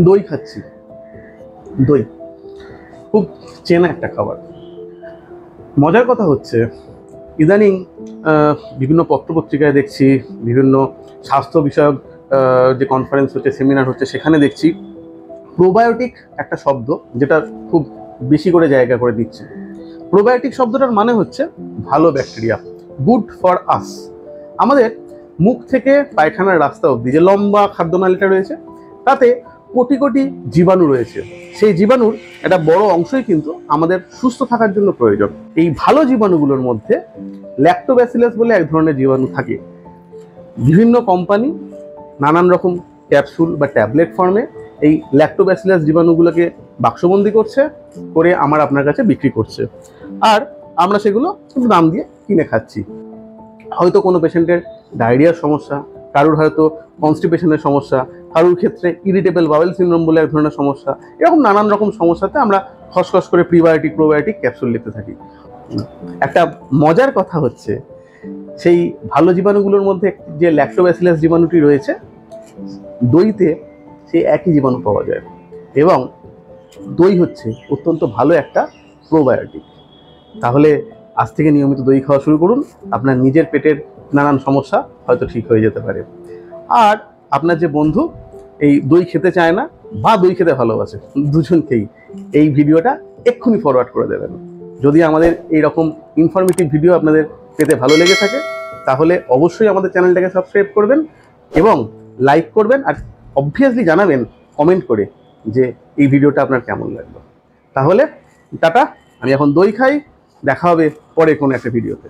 দই খাচ্ছি। দই খুব চেনা একটা খাবার। মজার কথা হচ্ছে ইদানিং বিভিন্ন পত্রপত্রিকায় দেখছি, বিভিন্ন স্বাস্থ্য বিষয়ক যে কনফারেন্স হচ্ছে, সেমিনার হচ্ছে, সেখানে দেখছি প্রোবায়োটিক একটা শব্দ যেটা খুব বেশি করে জায়গা করে দিচ্ছে। প্রোবায়োটিক শব্দটার মানে হচ্ছে ভালো ব্যাকটেরিয়া, গুড ফর আস। আমাদের মুখ থেকে পায়খানার রাস্তা অবধি যে লম্বা খাদ্যনালীটা রয়েছে, তাতে কোটি কোটি জীবাণু রয়েছে। সেই জীবাণুর একটা বড় অংশই কিন্তু আমাদের সুস্থ থাকার জন্য প্রয়োজন। এই ভালো জীবাণুগুলোর মধ্যে ল্যাক্টোব্যাসিলাস বলে এক ধরনের জীবাণু থাকে। বিভিন্ন কোম্পানি নানান রকম ক্যাপসুল বা ট্যাবলেট ফর্মে এই ল্যাক্টোব্যাসিলাস জীবাণুগুলোকে বাক্সবন্দি করছে, করে আমার আপনার কাছে বিক্রি করছে, আর আমরা সেগুলো কিন্তু দাম দিয়ে কিনে খাচ্ছি। হয়তো কোনো পেশেন্টের ডায়রিয়ার সমস্যা, কারোর হয়তো কনস্টিপেশনের সমস্যা, কারোর ক্ষেত্রে ইরিটেবল বাওয়েল সিনড্রোম বলে এক ধরনের সমস্যা, এরকম নানান রকম সমস্যাতে আমরা খসখস করে প্রিবায়োটিক প্রোবায়োটিক ক্যাপসুল লিখতে থাকি। একটা মজার কথা হচ্ছে সেই ভালো জীবাণুগুলোর মধ্যে যে ল্যাক্টোব্যাসিলাস জীবাণুটি রয়েছে, দইতে সেই একই জীবাণু পাওয়া যায়, এবং দই হচ্ছে অত্যন্ত ভালো একটা প্রোবায়োটিক। তাহলে আজ থেকে নিয়মিত দই খাওয়া শুরু করুন, আপনার নিজের পেটের নানান সমস্যা হয়তো ঠিক হয়ে যেতে পারে। আর আপনার যে বন্ধু এই দই খেতে চায় না বা দই খেতে ভালোবাসে, দুজনকেই এই ভিডিওটা এক্ষুনি ফরওয়ার্ড করে দেবেন। যদি আমাদের এই রকম ইনফরমেটিভ ভিডিও আপনাদের পেতে ভালো লেগে থাকে, তাহলে অবশ্যই আমাদের চ্যানেলটাকে সাবস্ক্রাইব করবেন এবং লাইক করবেন, আর অবভিয়াসলি জানাবেন কমেন্ট করে যে এই ভিডিওটা আপনার কেমন লাগলো। তাহলে টাটা, আমি এখন দই খাই, দেখা হবে পরে কোনো একটা ভিডিওতে।